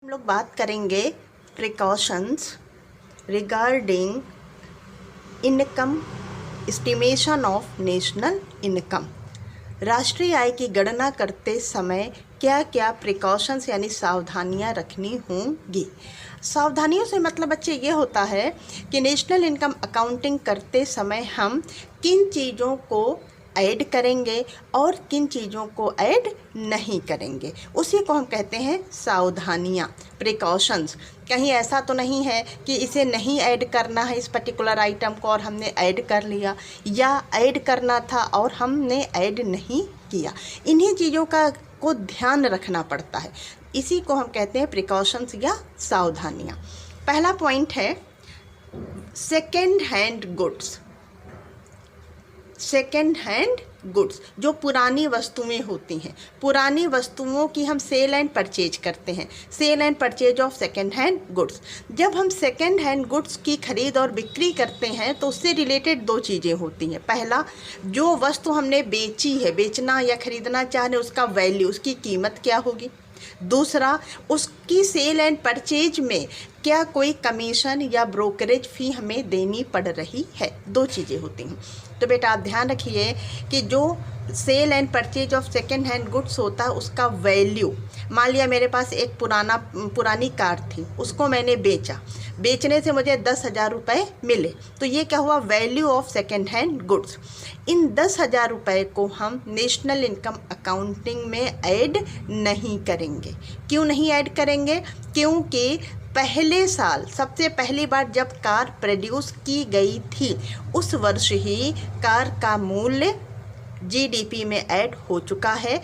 हम लोग बात करेंगे precautions regarding income estimation of national income. राष्ट्रीय आय की गणना करते समय क्या क्या प्रिकॉशंस यानी सावधानियां रखनी होंगी। सावधानियों से मतलब बच्चे ये होता है कि नेशनल इनकम अकाउंटिंग करते समय हम किन चीज़ों को ऐड करेंगे और किन चीज़ों को ऐड नहीं करेंगे, उसी को हम कहते हैं सावधानियां, प्रिकॉशंस। कहीं ऐसा तो नहीं है कि इसे नहीं ऐड करना है इस पर्टिकुलर आइटम को और हमने ऐड कर लिया, या ऐड करना था और हमने ऐड नहीं किया। इन्हीं चीज़ों को ध्यान रखना पड़ता है, इसी को हम कहते हैं प्रिकॉशंस या सावधानियां। पहला पॉइंट है second hand goods. Second hand goods जो पुरानी वस्तुएं होती हैं, पुरानी वस्तुओं की हम सेल एंड परचेज करते हैं, sale and purchase of second hand goods. जब हम सेकेंड हैंड गुड्स की खरीद और बिक्री करते हैं तो उससे रिलेटेड दो चीज़ें होती हैं। पहला, जो वस्तु हमने बेची है, बेचना या खरीदना चाह रहे, उसका वैल्यू, उसकी कीमत क्या होगी। दूसरा, उसकी सेल एंड परचेज में क्या कोई कमीशन या ब्रोकरेज फ़ी हमें देनी पड़ रही है। दो चीज़ें होती हैं। तो बेटा आप ध्यान रखिए कि जो sale and purchase of second hand goods होता है उसका वैल्यू, मान लिया मेरे पास एक पुरानी कार थी, उसको मैंने बेचा, बेचने से मुझे 10,000 रुपये मिले, तो ये क्या हुआ, value of second hand goods. इन 10,000 रुपये को हम नेशनल इनकम अकाउंटिंग में ऐड नहीं करेंगे। क्यों नहीं ऐड करेंगे? क्योंकि पहले साल, सबसे पहली बार जब कार प्रोड्यूस की गई थी उस वर्ष ही कार का मूल्य जीडीपी में ऐड हो चुका है।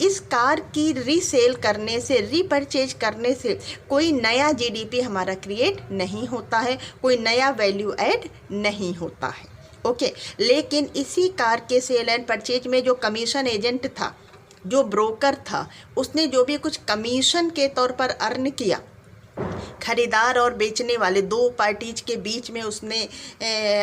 इस कार की रीसेल करने से, रीपरचेज करने से कोई नया जीडीपी हमारा क्रिएट नहीं होता है, कोई नया वैल्यू ऐड नहीं होता है। ओके, लेकिन इसी कार के सेल एंड परचेज में जो कमीशन एजेंट था, जो ब्रोकर था, उसने जो भी कुछ कमीशन के तौर पर अर्न किया, खरीदार और बेचने वाले दो पार्टीज के बीच में उसने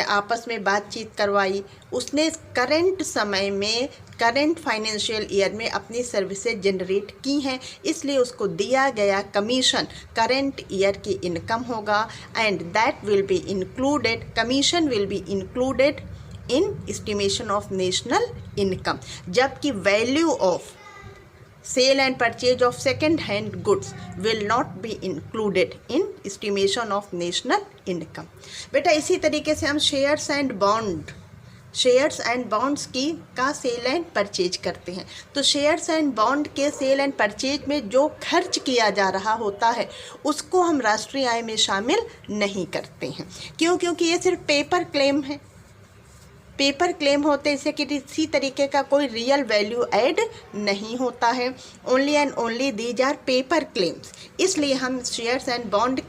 आपस में बातचीत करवाई, उसने करंट समय में, करंट फाइनेंशियल ईयर में अपनी सर्विसेज जनरेट की हैं, इसलिए उसको दिया गया कमीशन करंट ईयर की इनकम होगा and that will be included, commission will be included in estimation of national income. जबकि value of sale and purchase of second hand goods will not be included in estimation of national income। बेटा इसी तरीके से हम shares and bonds की का cell and purchase करते हैं, तो शेयर्स एंड बॉन्ड के सेल एंड परचेज में जो खर्च किया जा रहा होता है उसको हम राष्ट्रीय आय में शामिल नहीं करते हैं। क्यों? क्योंकि ये सिर्फ पेपर क्लेम है, पेपर क्लेम होते हैं, इससे किसी तरीके का कोई रियल वैल्यू ऐड नहीं होता है। Only and only these are paper claims. इसलिए हम शेयर्स एंड बॉन्ड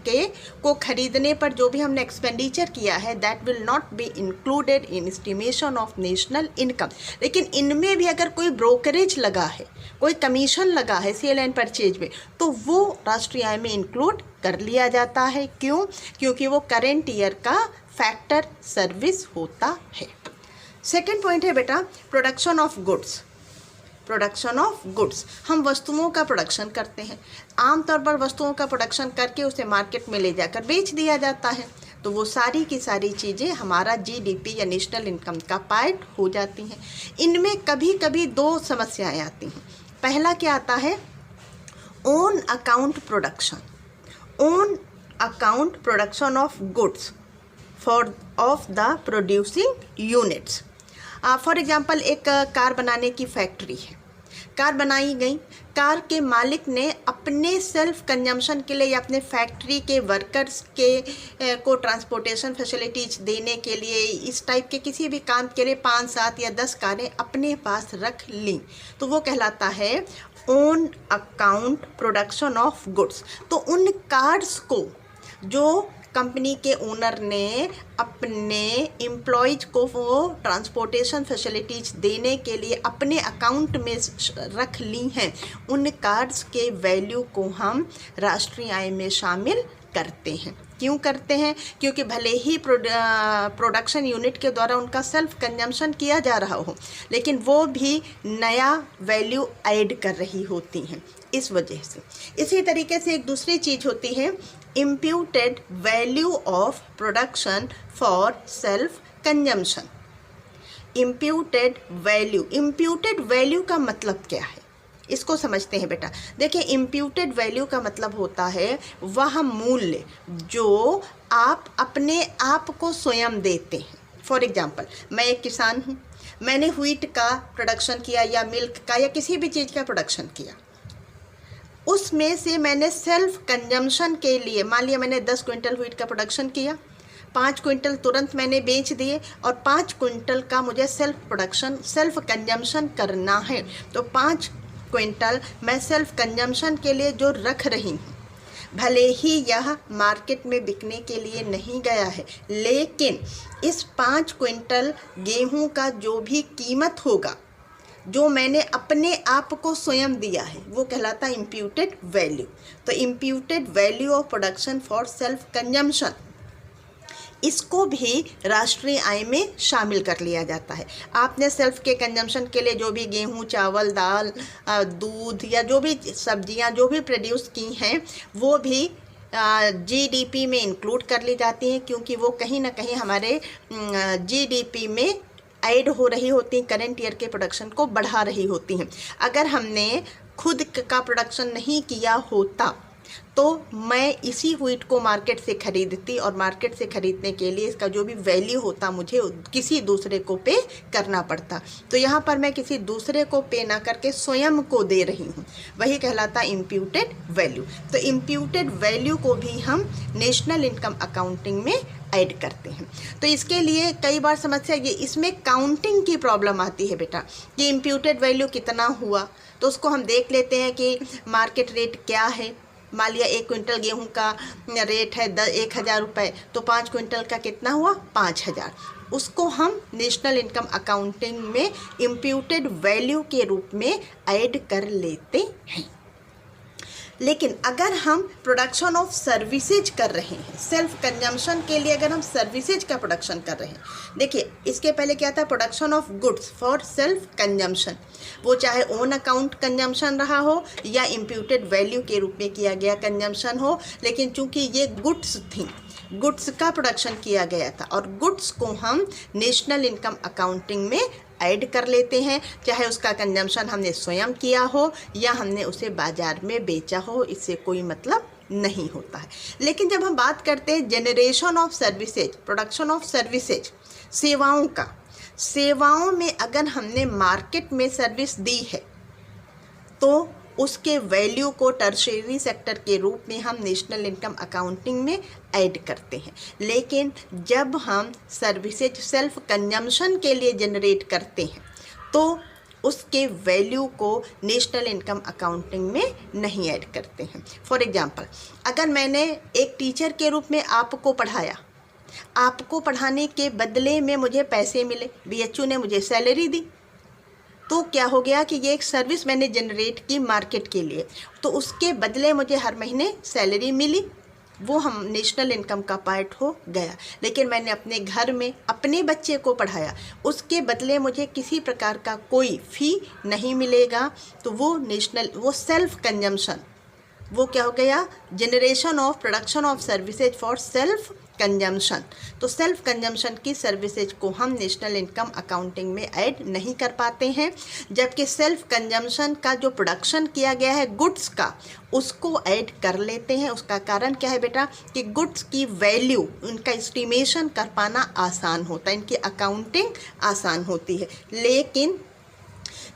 को खरीदने पर जो भी हमने एक्सपेंडिचर किया है that will not be included in estimation of national income. लेकिन इनमें भी अगर कोई ब्रोकरेज लगा है, कोई कमीशन लगा है सेल एंड परचेज में, तो वो राष्ट्रीय आय में इंक्लूड कर लिया जाता है। क्यों? क्योंकि वो करेंट ईयर का फैक्टर सर्विस होता है। सेकेंड पॉइंट है बेटा production of goods. Production of goods, हम वस्तुओं का प्रोडक्शन करते हैं, आमतौर पर वस्तुओं का प्रोडक्शन करके उसे मार्केट में ले जाकर बेच दिया जाता है, तो वो सारी की सारी चीज़ें हमारा जीडीपी या नेशनल इनकम का पार्ट हो जाती हैं। इनमें कभी कभी दो समस्याएं आती हैं। पहला क्या आता है, own account production. Own account production of goods of the producing units. For example एक कार बनाने की फैक्ट्री है, कार बनाई गई, कार के मालिक ने अपने सेल्फ कंजम्पशन के लिए या अपने फैक्ट्री के वर्कर्स को ट्रांसपोर्टेशन फैसिलिटीज देने के लिए, इस टाइप के किसी भी काम के लिए 5, 7 या 10 कारें अपने पास रख लीं, तो वो कहलाता है own account production of goods. तो उन कार्स को जो कंपनी के ओनर ने अपने एम्प्लॉयज़ को वो ट्रांसपोर्टेशन फैसिलिटीज़ देने के लिए अपने अकाउंट में रख ली हैं, उन कार्ड्स के वैल्यू को हम राष्ट्रीय आय में शामिल करते हैं। क्यों करते हैं? क्योंकि भले ही प्रोडक्शन यूनिट के द्वारा उनका सेल्फ कंजम्पशन किया जा रहा हो, लेकिन वो भी नया वैल्यू ऐड कर रही होती हैं। इस वजह से। इसी तरीके से एक दूसरी चीज़ होती है imputed value of production for self consumption. Imputed value का मतलब क्या है, इसको समझते हैं बेटा। देखिए, इम्प्यूटेड वैल्यू का मतलब होता है वह मूल्य जो आप अपने आप को स्वयं देते हैं। फॉर एग्जाम्पल, मैं एक किसान हूँ, मैंने व्हीट का प्रोडक्शन किया या मिल्क का या किसी भी चीज़ का प्रोडक्शन किया, उसमें से मैंने सेल्फ कंजम्पशन के लिए, मान लिया मैंने 10 क्विंटल व्हीट का प्रोडक्शन किया, 5 क्विंटल तुरंत मैंने बेच दिए और 5 क्विंटल का मुझे सेल्फ कंजम्पशन करना है, तो 5 क्विंटल मैं सेल्फ कंजम्पशन के लिए जो रख रही हूँ, भले ही यह मार्केट में बिकने के लिए नहीं गया है, लेकिन इस 5 क्विंटल गेहूं का जो भी कीमत होगा, जो मैंने अपने आप को स्वयं दिया है, वो कहलाता है इम्प्यूटेड वैल्यू। तो imputed value of production for self consumption, इसको भी राष्ट्रीय आय में शामिल कर लिया जाता है। आपने सेल्फ के कंजम्पशन के लिए जो भी गेहूं, चावल, दाल, दूध या जो भी सब्जियां जो भी प्रोड्यूस की हैं, वो भी जीडीपी में इंक्लूड कर ली जाती हैं, क्योंकि वो कहीं ना कहीं हमारे जीडीपी में ऐड हो रही होती हैं, करंट ईयर के प्रोडक्शन को बढ़ा रही होती हैं। अगर हमने खुद का प्रोडक्शन नहीं किया होता तो मैं इसी व्हीट को मार्केट से खरीदती, और मार्केट से खरीदने के लिए इसका जो भी वैल्यू होता मुझे किसी दूसरे को पे करना पड़ता। तो यहाँ पर मैं किसी दूसरे को पे ना करके स्वयं को दे रही हूँ, वही कहलाता इम्प्यूटेड वैल्यू। तो इम्प्यूटेड वैल्यू को भी हम नेशनल इनकम अकाउंटिंग में ऐड करते हैं। तो इसके लिए कई बार समस्या ये, इसमें काउंटिंग की प्रॉब्लम आती है बेटा, कि इम्प्यूटेड वैल्यू कितना हुआ, तो उसको हम देख लेते हैं कि मार्केट रेट क्या है। मान लिया 1 क्विंटल गेहूं का रेट है 1,000 रुपये, तो 5 क्विंटल का कितना हुआ, 5,000। उसको हम नेशनल इनकम अकाउंटिंग में इम्प्यूटेड वैल्यू के रूप में ऐड कर लेते हैं। लेकिन अगर हम प्रोडक्शन ऑफ सर्विसेज कर रहे हैं, सेल्फ कंजम्पशन के लिए अगर हम सर्विसेज का प्रोडक्शन कर रहे हैं, देखिए इसके पहले क्या था, production of goods for self consumption, वो चाहे ओन अकाउंट कंजम्पशन रहा हो या इम्प्यूटेड वैल्यू के रूप में किया गया कंजम्पशन हो, लेकिन चूंकि ये गुड्स थी, गुड्स का प्रोडक्शन किया गया था, और गुड्स को हम नेशनल इनकम अकाउंटिंग में ऐड कर लेते हैं, चाहे उसका कंजम्पशन हमने स्वयं किया हो या हमने उसे बाजार में बेचा हो, इससे कोई मतलब नहीं होता है। लेकिन जब हम बात करते हैं generation of services, production of services, सेवाओं का, सेवाओं में अगर हमने मार्केट में सर्विस दी है तो उसके वैल्यू को टर्शियरी सेक्टर के रूप में हम नेशनल इनकम अकाउंटिंग में ऐड करते हैं। लेकिन जब हम सर्विसेज सेल्फ कंजम्पशन के लिए जनरेट करते हैं तो उसके वैल्यू को नेशनल इनकम अकाउंटिंग में नहीं ऐड करते हैं। फॉर एग्जांपल, अगर मैंने एक टीचर के रूप में आपको पढ़ाया, आपको पढ़ाने के बदले में मुझे पैसे मिले, बीएचयू ने मुझे सैलरी दी, तो क्या हो गया कि ये एक सर्विस मैंने जनरेट की मार्केट के लिए, तो उसके बदले मुझे हर महीने सैलरी मिली, वो हम नेशनल इनकम का पार्ट हो गया। लेकिन मैंने अपने घर में अपने बच्चे को पढ़ाया, उसके बदले मुझे किसी प्रकार का कोई फ़ी नहीं मिलेगा, तो वो सेल्फ कंजम्पशन, वो क्या हो गया, generation of production of services for self consumption. तो सेल्फ कंजम्पशन की सर्विसेज को हम नेशनल इनकम अकाउंटिंग में ऐड नहीं कर पाते हैं, जबकि सेल्फ कंजम्पशन का जो प्रोडक्शन किया गया है गुड्स का, उसको ऐड कर लेते हैं। उसका कारण क्या है बेटा, कि गुड्स की वैल्यू, उनका एस्टिमेशन कर पाना आसान होता है, इनकी अकाउंटिंग आसान होती है। लेकिन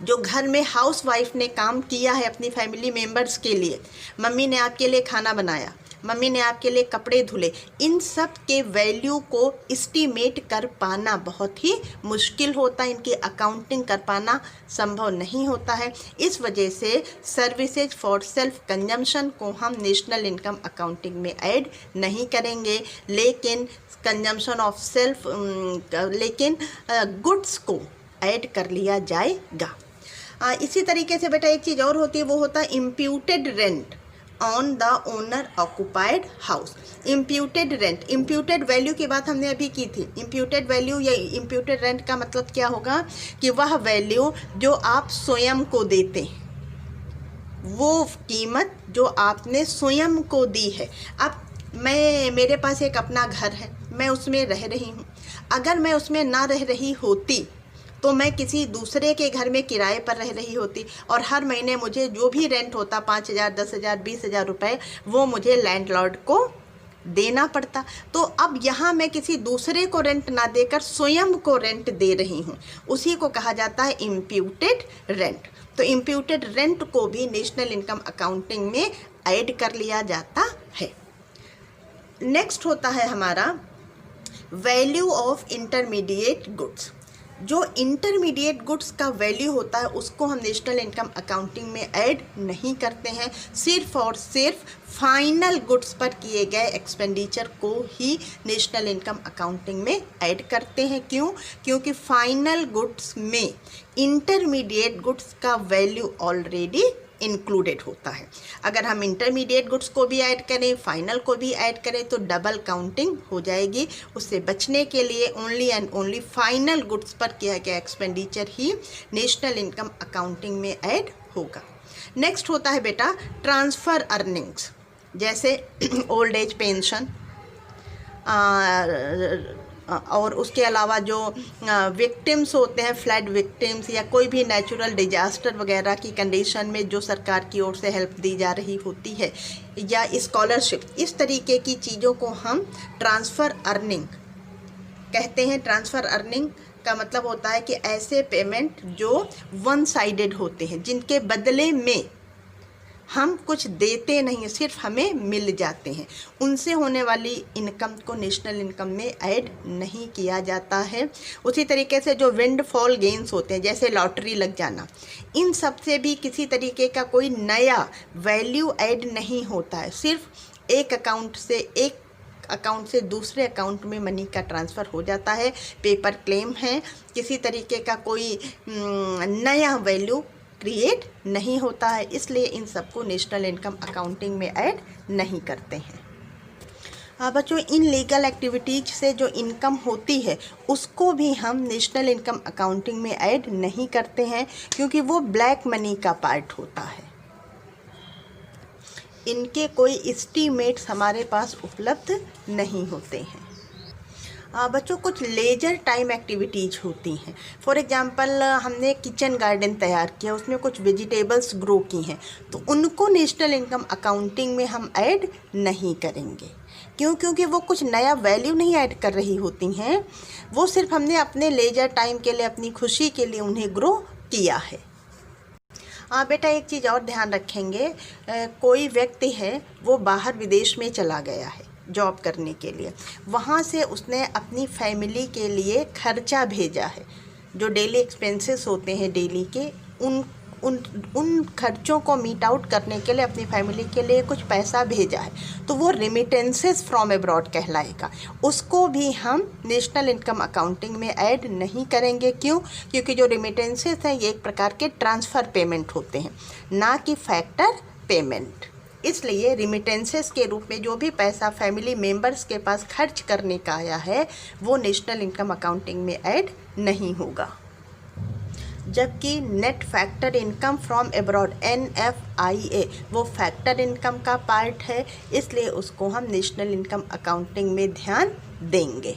जो घर में हाउस वाइफ ने काम किया है अपनी फैमिली मेम्बर्स के लिए, मम्मी ने आपके लिए खाना बनाया, मम्मी ने आपके लिए कपड़े धुले, इन सब के वैल्यू को एस्टीमेट कर पाना बहुत ही मुश्किल होता है, इनकी अकाउंटिंग कर पाना संभव नहीं होता है। इस वजह से सर्विसेज फॉर सेल्फ कंजम्पशन को हम नेशनल इनकम अकाउंटिंग में ऐड नहीं करेंगे, लेकिन कंजम्पशन ऑफ सेल्फ लेकिन गुड्स को ऐड कर लिया जाएगा। इसी तरीके से बेटा एक चीज़ और होती है, वो होता है imputed rent on the owner occupied house. Imputed rent, imputed value की बात हमने अभी की थी। इम्प्यूटेड वैल्यू या इम्प्यूटेड रेंट का मतलब क्या होगा, कि वह वैल्यू जो आप स्वयं को देते हैं, वो कीमत जो आपने स्वयं को दी है। अब मेरे पास एक अपना घर है, मैं उसमें रह रही हूँ। अगर मैं उसमें ना रह रही होती तो मैं किसी दूसरे के घर में किराए पर रह रही होती और हर महीने मुझे जो भी रेंट होता 5,000, 10,000, 20,000 रुपये वो मुझे लैंडलॉर्ड को देना पड़ता। तो अब यहाँ मैं किसी दूसरे को रेंट ना देकर स्वयं को रेंट दे रही हूँ, उसी को कहा जाता है इम्प्यूटेड रेंट। तो इम्प्यूटेड रेंट को भी नेशनल इनकम अकाउंटिंग में ऐड कर लिया जाता है। नेक्स्ट होता है हमारा वैल्यू ऑफ इंटरमीडिएट गुड्स। जो इंटरमीडिएट गुड्स का वैल्यू होता है उसको हम नेशनल इनकम अकाउंटिंग में ऐड नहीं करते हैं। सिर्फ और सिर्फ फाइनल गुड्स पर किए गए एक्सपेंडिचर को ही नेशनल इनकम अकाउंटिंग में ऐड करते हैं। क्यों? क्योंकि फाइनल गुड्स में इंटरमीडिएट गुड्स का वैल्यू ऑलरेडी इंक्लूडेड होता है। अगर हम इंटरमीडिएट गुड्स को भी ऐड करें, फाइनल को भी ऐड करें तो डबल काउंटिंग हो जाएगी। उससे बचने के लिए only and only final goods पर किया गया एक्सपेंडिचर ही नेशनल इनकम अकाउंटिंग में ऐड होगा। नेक्स्ट होता है बेटा ट्रांसफ़र अर्निंग्स, जैसे ओल्ड एज पेंशन और उसके अलावा जो विक्टिम्स होते हैं, फ्लड विक्टिम्स या कोई भी नेचुरल डिजास्टर वगैरह की कंडीशन में जो सरकार की ओर से हेल्प दी जा रही होती है, या स्कॉलरशिप, इस तरीके की चीज़ों को हम ट्रांसफ़र अर्निंग कहते हैं। ट्रांसफ़र अर्निंग का मतलब होता है कि ऐसे पेमेंट जो वन साइडेड होते हैं, जिनके बदले में हम कुछ देते नहीं, सिर्फ हमें मिल जाते हैं, उनसे होने वाली इनकम को नेशनल इनकम में ऐड नहीं किया जाता है। उसी तरीके से जो विंडफॉल गेन्स होते हैं, जैसे लॉटरी लग जाना, इन सब से भी किसी तरीके का कोई नया वैल्यू ऐड नहीं होता है। सिर्फ एक अकाउंट से दूसरे अकाउंट में मनी का ट्रांसफ़र हो जाता है। पेपर क्लेम है, किसी तरीके का कोई नया वैल्यू क्रिएट नहीं होता है, इसलिए इन सबको नेशनल इनकम अकाउंटिंग में ऐड नहीं करते हैं। बच्चों, इन लीगल एक्टिविटीज से जो इनकम होती है उसको भी हम नेशनल इनकम अकाउंटिंग में ऐड नहीं करते हैं, क्योंकि वो ब्लैक मनी का पार्ट होता है। इनके कोई एस्टीमेट्स हमारे पास उपलब्ध नहीं होते हैं। बच्चों, कुछ लेजर टाइम एक्टिविटीज़ होती हैं। फॉर एग्जांपल, हमने किचन गार्डन तैयार किया, उसमें कुछ वेजिटेबल्स ग्रो की हैं, तो उनको नेशनल इनकम अकाउंटिंग में हम ऐड नहीं करेंगे। क्यों? क्योंकि वो कुछ नया वैल्यू नहीं ऐड कर रही होती हैं, वो सिर्फ हमने अपने लेजर टाइम के लिए, अपनी खुशी के लिए उन्हें ग्रो किया है। बेटा, एक चीज़ और ध्यान रखेंगे, कोई व्यक्ति है वो बाहर विदेश में चला गया है जॉब करने के लिए, वहाँ से उसने अपनी फैमिली के लिए खर्चा भेजा है। जो डेली एक्सपेंसेस होते हैं डेली के, उन खर्चों को मीट आउट करने के लिए अपनी फैमिली के लिए कुछ पैसा भेजा है, तो वो रिमिटेंसेस फ्रॉम अब्रॉड कहलाएगा। उसको भी हम नेशनल इनकम अकाउंटिंग में ऐड नहीं करेंगे। क्यों? क्योंकि जो रिमिटेंसेस हैं ये एक प्रकार के ट्रांसफ़र पेमेंट होते हैं, ना कि फैक्टर पेमेंट। इसलिए रिमिटेंसेस के रूप में जो भी पैसा फैमिली मेंबर्स के पास खर्च करने का आया है वो नेशनल इनकम अकाउंटिंग में ऐड नहीं होगा। जबकि net factor income from abroad NFIA वो फैक्टर इनकम का पार्ट है, इसलिए उसको हम नेशनल इनकम अकाउंटिंग में ध्यान देंगे।